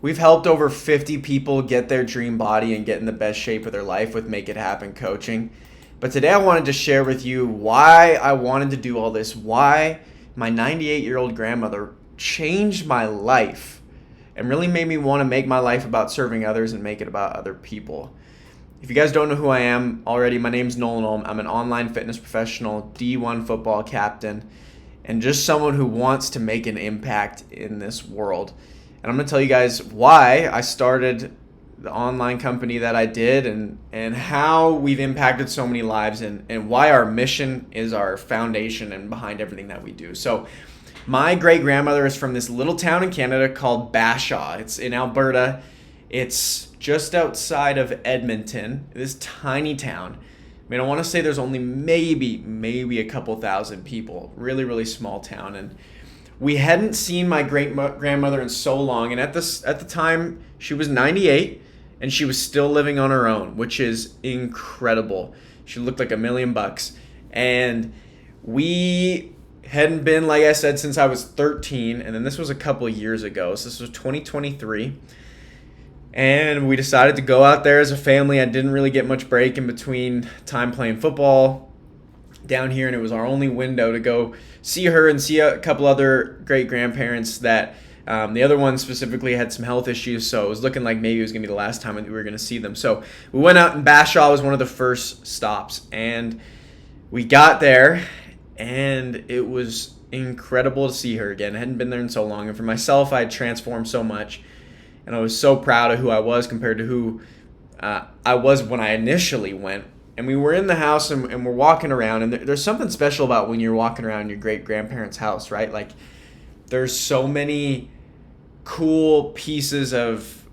We've helped over 50 people get their dream body and get in the best shape of their life with Make It Happen coaching. But today I wanted to share with you why I wanted to do all this, why my 98-year-old grandmother changed my life and really made me want to make my life about serving others and make it about other people. If you guys don't know who I am already, my name's Nolan Olm. I'm an online fitness professional, D1 football captain, and just someone who wants to make an impact in this world. And I'm going to tell you guys why I started the online company that I did and how we've impacted so many lives and why our mission is our foundation and behind everything that we do. So my great-grandmother is from this little town in Canada called Bashaw. It's in Alberta. It's just outside of Edmonton, this tiny town. I mean, I want to say there's only maybe a couple thousand people. Really, really small town. And we hadn't seen my great-grandmother in so long. And at the time, she was 98, and she was still living on her own, which is incredible. She looked like $1 million. And we hadn't been, like I said, since I was 13. And then this was a couple of years ago. So this was 2023. And we decided to go out there as a family. I didn't really get much break in between time playing football down here, and it was our only window to go see her and see a couple other great-grandparents that the other one specifically had some health issues, so it was looking like maybe it was going to be the last time we were going to see them. So we went out, and Bashaw was one of the first stops, and we got there, and it was incredible to see her again. I hadn't been there in so long, and for myself, I had transformed so much. And I was so proud of who I was compared to who I was when I initially went. And we were in the house and we're walking around. And there's something special about when you're walking around your great-grandparents' house, right? Like, there's so many cool pieces of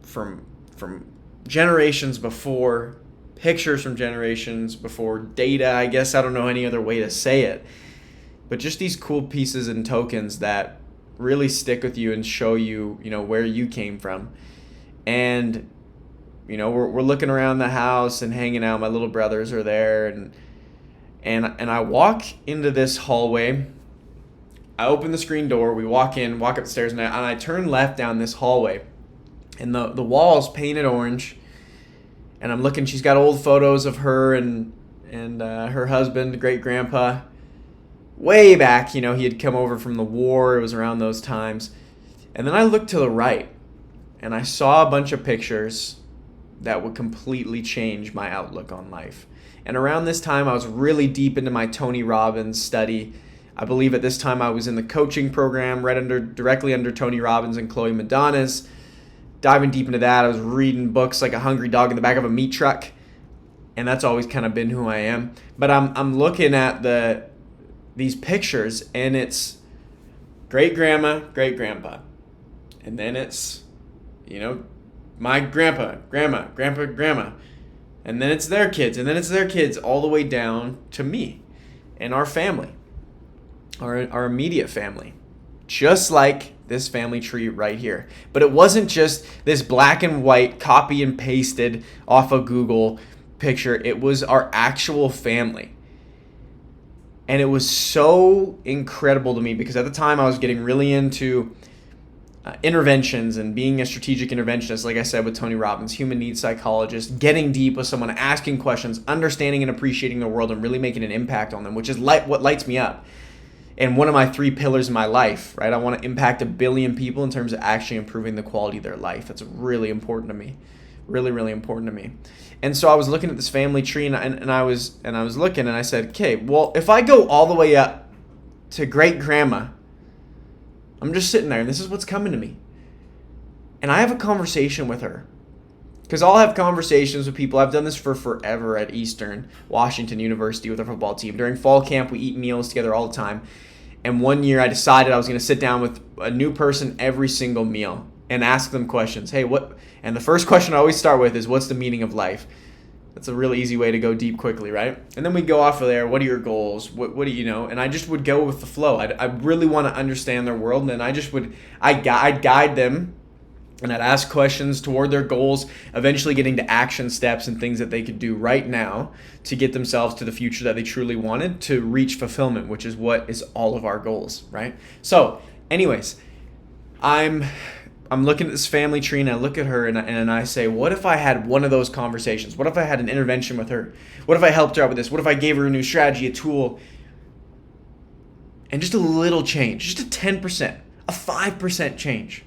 from generations before, pictures from generations before, data, I guess. I don't know any other way to say it. But just these cool pieces and tokens that really stick with you and show you, where you came from. And, we're looking around the house and hanging out. My little brothers are there. And I walk into this hallway. I open the screen door. We walk up the stairs, and I turn left down this hallway. And the wall's painted orange. And I'm looking. She's got old photos of her and her husband, great-grandpa. Way back, he had come over from the war. It was around those times. And then I looked to the right, and I saw a bunch of pictures that would completely change my outlook on life. And around this time, I was really deep into my Tony Robbins study. I believe at this time I was in the coaching program directly under Tony Robbins and Chloe Madonna's. Diving deep into that, I was reading books like a hungry dog in the back of a meat truck. And that's always kind of been who I am. But I'm looking at these pictures, and it's great-grandma, great-grandpa. And then it's, my grandpa, grandma, grandpa, grandma. And then it's their kids, and then it's their kids, all the way down to me and our family, our immediate family. Just like this family tree right here. But it wasn't just this black and white copy and pasted off of Google picture. It was our actual family. And it was so incredible to me because at the time I was getting really into interventions and being a strategic interventionist, like I said, with Tony Robbins, human needs psychologist, getting deep with someone, asking questions, understanding and appreciating the world and really making an impact on them, which is what lights me up. And one of my 3 pillars in my life, right? I want to impact 1 billion people in terms of actually improving the quality of their life. That's really important to me. Really, really important to me. And so I was looking at this family tree, and I was looking, and I said, okay, well, if I go all the way up to great-grandma, I'm just sitting there, and this is what's coming to me. And I have a conversation with her. Because I'll have conversations with people. I've done this for forever at Eastern Washington University with our football team. During fall camp, we eat meals together all the time. And one year I decided I was going to sit down with a new person every single meal and ask them questions. Hey, what? And the first question I always start with is, what's the meaning of life? That's a really easy way to go deep quickly, right? And then we go off of there. What are your goals? What do you know? And I just would go with the flow. I really want to understand their world, and then I'd guide them, and I'd ask questions toward their goals, eventually getting to action steps and things that they could do right now to get themselves to the future that they truly wanted, to reach fulfillment, which is what is all of our goals, right? So anyways, I'm I'm looking at this family tree and I look at her and I say, what if I had one of those conversations? What if I had an intervention with her? What if I helped her out with this? What if I gave her a new strategy, a tool? And just a little change, just a 10%, a 5% change.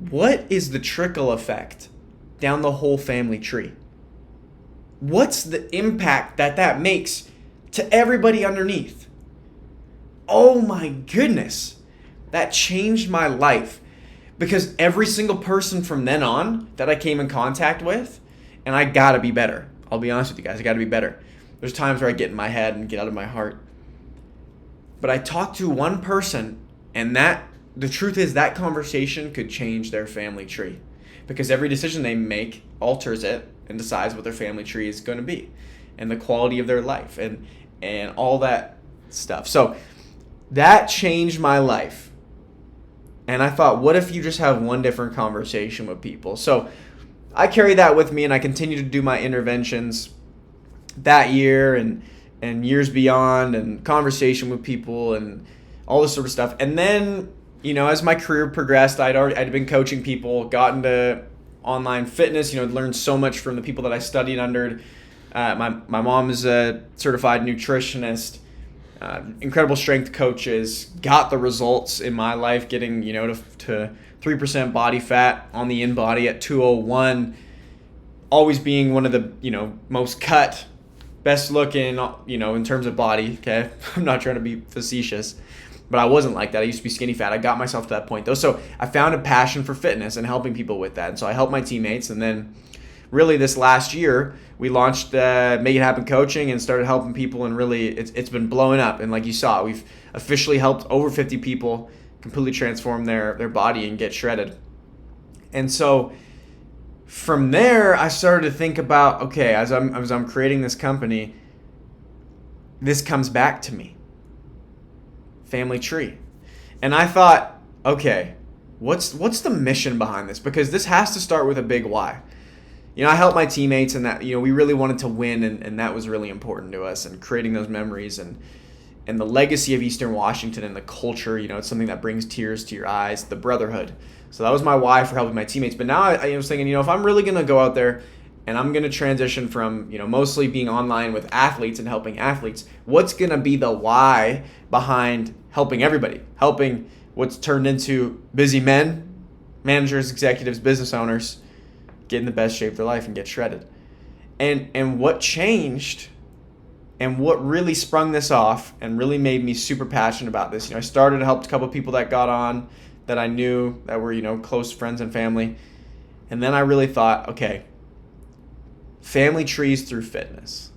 What is the trickle effect down the whole family tree? What's the impact that makes to everybody underneath? Oh my goodness, that changed my life. Because every single person from then on that I came in contact with, and I gotta be better. I'll be honest with you guys, I gotta be better. There's times where I get in my head and get out of my heart. But I talked to one person, and the truth is that conversation could change their family tree. Because every decision they make alters it and decides what their family tree is going to be. And the quality of their life and all that stuff. So that changed my life. And I thought, what if you just have one different conversation with people? So I carry that with me, and I continue to do my interventions that year and years beyond, and conversation with people and all this sort of stuff. And then, as my career progressed, I'd been coaching people, got into online fitness, learned so much from the people that I studied under. My mom is a certified nutritionist. Incredible strength coaches, got the results in my life, getting to 3% body fat on the in body at 201, always being one of the most cut, best looking in terms of body. Okay, I'm not trying to be facetious, but I wasn't like that. I used to be skinny fat. I got myself to that point though, so I found a passion for fitness and helping people with that. And so I helped my teammates, and then really this last year we launched Make It Happen Coaching and started helping people, and really it's been blowing up. And like you saw, we've officially helped over 50 people completely transform their body and get shredded. And so from there I started to think about, okay, as I'm creating this company, this comes back to me. Family tree. And I thought, okay, what's the mission behind this? Because this has to start with a big why. I helped my teammates, and that, we really wanted to win, and that was really important to us, and creating those memories and the legacy of Eastern Washington and the culture, it's something that brings tears to your eyes, the brotherhood. So that was my why for helping my teammates. But now I was thinking, if I'm really going to go out there and I'm going to transition from, mostly being online with athletes and helping athletes, what's going to be the why behind helping everybody, helping what's turned into busy men, managers, executives, business owners, get in the best shape of their life and get shredded. And what changed and what really sprung this off and really made me super passionate about this, I started to help a couple of people that got on that I knew that were, close friends and family. And then I really thought, okay, family trees through fitness.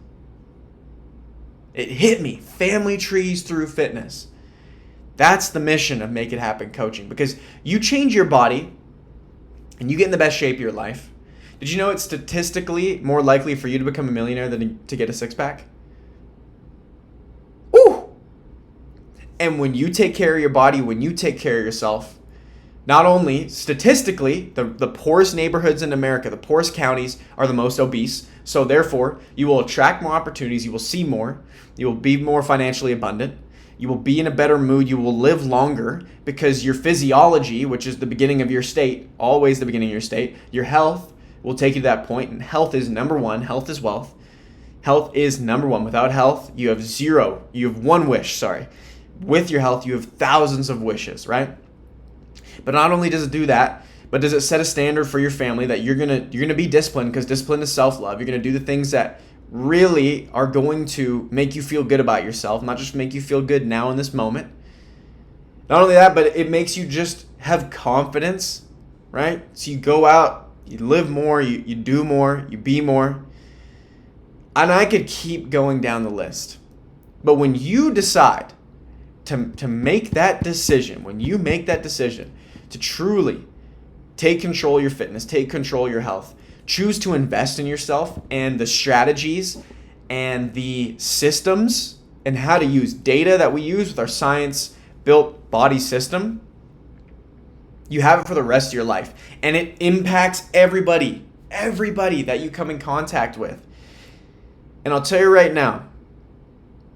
It hit me, family trees through fitness. That's the mission of Make It Happen Coaching, because you change your body and you get in the best shape of your life. Did you know it's statistically more likely for you to become a millionaire than to get a six-pack? Ooh! And when you take care of your body, when you take care of yourself, not only statistically, the poorest neighborhoods in America, the poorest counties are the most obese. So therefore, you will attract more opportunities. You will see more. You will be more financially abundant. You will be in a better mood. You will live longer because your physiology, which is the beginning of your state, always the beginning of your state, your health will take you to that point. And health is number one. Health is wealth. Health is number one. Without health, you have zero. You have one wish, sorry. With your health, you have thousands of wishes, right? But not only does it do that, but does it set a standard for your family that you're gonna be disciplined, because discipline is self-love. You're gonna do the things that really are going to make you feel good about yourself, not just make you feel good now in this moment. Not only that, but it makes you just have confidence, right? So you go out, you live more, you do more, you be more. And I could keep going down the list. But when you decide to make that decision, when you make that decision to truly take control of your fitness, take control of your health, choose to invest in yourself and the strategies and the systems and how to use data that we use with our science-built body system, you have it for the rest of your life. And it impacts everybody that you come in contact with. And I'll tell you right now,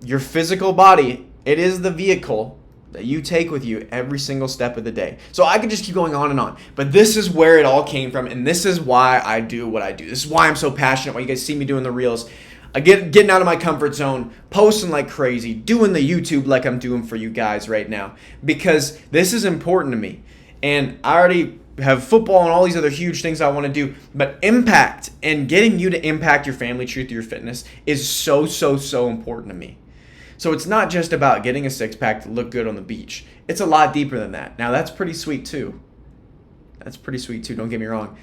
your physical body, it is the vehicle that you take with you every single step of the day. So I could just keep going on and on, but this is where it all came from, and this is why I do what I do. This is why I'm so passionate, why you guys see me doing the reels. I getting out of my comfort zone, posting like crazy, doing the YouTube like I'm doing for you guys right now, because this is important to me. And I already have football and all these other huge things I want to do, but impact and getting you to impact your family tree through your fitness is so important to me. So it's not just about getting a six-pack to look good on the beach. It's a lot deeper than that. Now that's pretty sweet too. Don't get me wrong.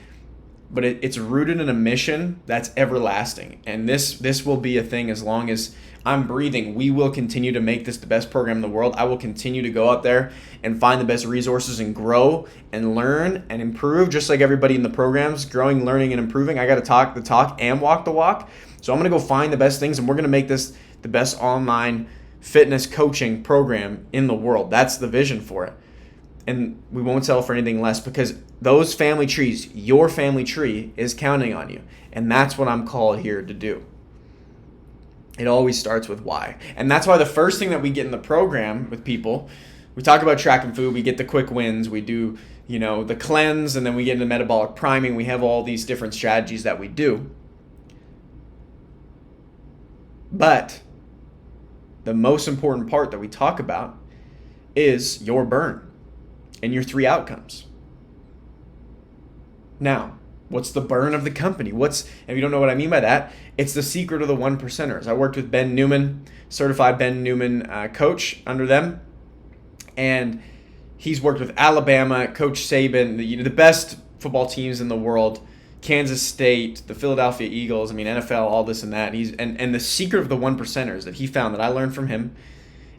But it's rooted in a mission that's everlasting. And this will be a thing as long as I'm breathing. We will continue to make this the best program in the world. I will continue to go out there and find the best resources and grow and learn and improve, just like everybody in the programs, growing, learning, and improving. I got to talk the talk and walk the walk. So I'm going to go find the best things, and we're going to make this the best online fitness coaching program in the world. That's the vision for it. And we won't settle for anything less, because those family trees, your family tree, is counting on you. And that's what I'm called here to do. It always starts with why. And that's why the first thing that we get in the program with people, we talk about tracking food, we get the quick wins, we do, the cleanse, and then we get into metabolic priming. We have all these different strategies that we do. But the most important part that we talk about is your burn and your 3 outcomes. Now, what's the burn of the company? If you don't know what I mean by that, it's the secret of the 1%ers. I worked with Ben Newman, certified Ben Newman coach under them, and he's worked with Alabama, Coach Saban, the best football teams in the world, Kansas State, the Philadelphia Eagles, NFL, all this and that. And the secret of the 1%ers that he found, that I learned from him,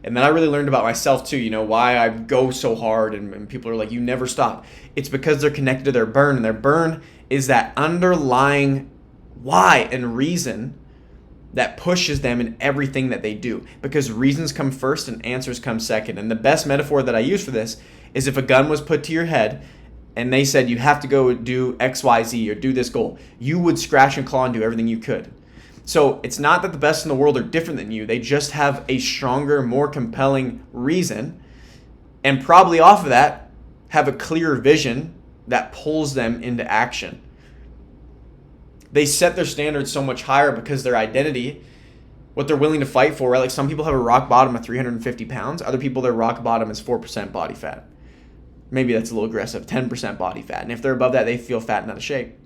and then I really learned about myself too, why I go so hard, and people are like, you never stop. It's because they're connected to their burn, and their burn is that underlying why and reason that pushes them in everything that they do. Because reasons come first and answers come second. And the best metaphor that I use for this is, if a gun was put to your head and they said you have to go do X, Y, Z or do this goal, you would scratch and claw and do everything you could. So it's not that the best in the world are different than you. They just have a stronger, more compelling reason, and probably off of that have a clearer vision that pulls them into action. They set their standards so much higher because their identity, what they're willing to fight for, right? Like some people have a rock bottom of 350 pounds. Other people, their rock bottom is 4% body fat. Maybe that's a little aggressive, 10% body fat. And if they're above that, they feel fat and out of shape.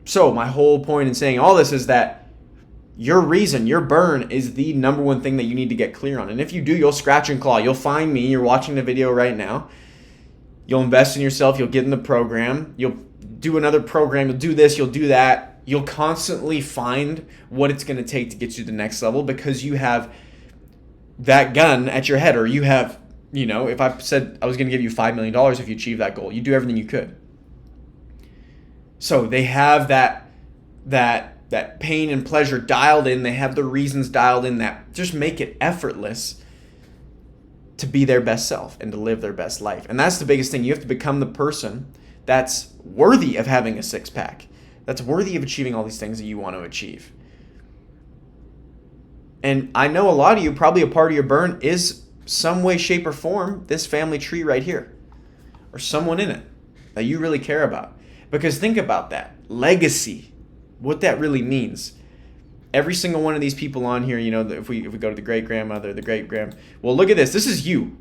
So my whole point in saying all this is that your reason, your burn, is the number one thing that you need to get clear on. And if you do, you'll scratch and claw. You'll find me. You're watching the video right now. You'll invest in yourself. You'll get in the program. You'll do another program. You'll do this. You'll do that. You'll constantly find what it's going to take to get you to the next level, because you have that gun at your head, or you have, if I said I was going to give you $5 million if you achieve that goal, you do everything you could. So they have that pain and pleasure dialed in. They have the reasons dialed in that just make it effortless to be their best self and to live their best life. And that's the biggest thing. You have to become the person that's worthy of having a six-pack, that's worthy of achieving all these things that you want to achieve. And I know a lot of you, probably a part of your burn is some way, shape, or form this family tree right here, or someone in it that you really care about. Because think about that. Legacy, what that really means. Every single one of these people on here, if we go to the great-grandmother, the great-grand, well, look at this. This is you.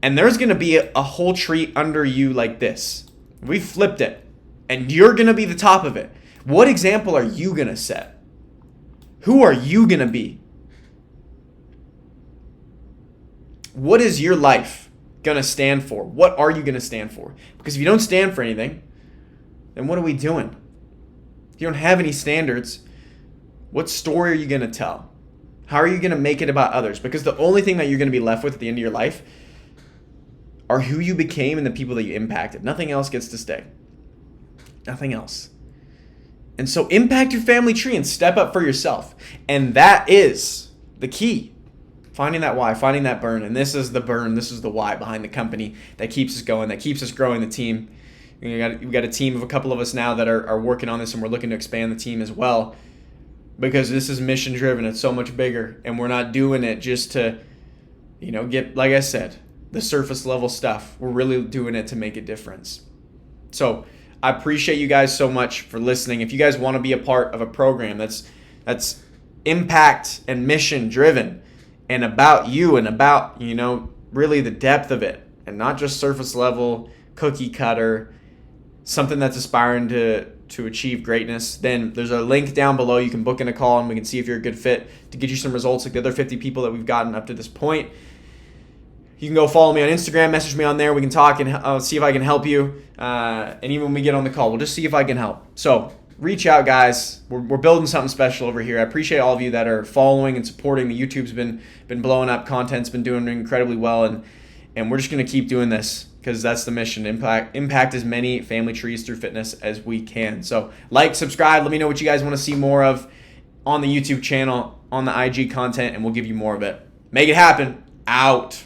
And there's going to be a whole tree under you like this. We flipped it. And you're going to be the top of it. What example are you going to set? Who are you going to be? What is your life going to stand for? What are you going to stand for? Because if you don't stand for anything, then what are we doing? If you don't have any standards, what story are you going to tell? How are you going to make it about others? Because the only thing that you're going to be left with at the end of your life are who you became and the people that you impacted. Nothing else gets to stay. Nothing else. And so impact your family tree and step up for yourself. And that is the key. Finding that why, finding that burn. And this is the burn, this is the why behind the company that keeps us going, that keeps us growing the team. We've got a team of a couple of us now that are working on this, and we're looking to expand the team as well, because this is mission driven. It's so much bigger, and we're not doing it just to get, like I said, the surface level stuff. We're really doing it to make a difference. So I appreciate you guys so much for listening. If you guys want to be a part of a program that's impact and mission driven and about you and about, really the depth of it and not just surface level, cookie cutter, something that's aspiring to achieve greatness, then there's a link down below. You can book in a call and we can see if you're a good fit to get you some results like the other 50 people that we've gotten up to this point. You can go follow me on Instagram, message me on there. We can talk and see if I can help you. And even when we get on the call, we'll just see if I can help. So reach out, guys. We're building something special over here. I appreciate all of you that are following and supporting. The YouTube's been blowing up. Content's been doing incredibly well. And we're just going to keep doing this because that's the mission. Impact as many family trees through fitness as we can. So like, subscribe. Let me know what you guys want to see more of on the YouTube channel, on the IG content, and we'll give you more of it. Make it happen. Out.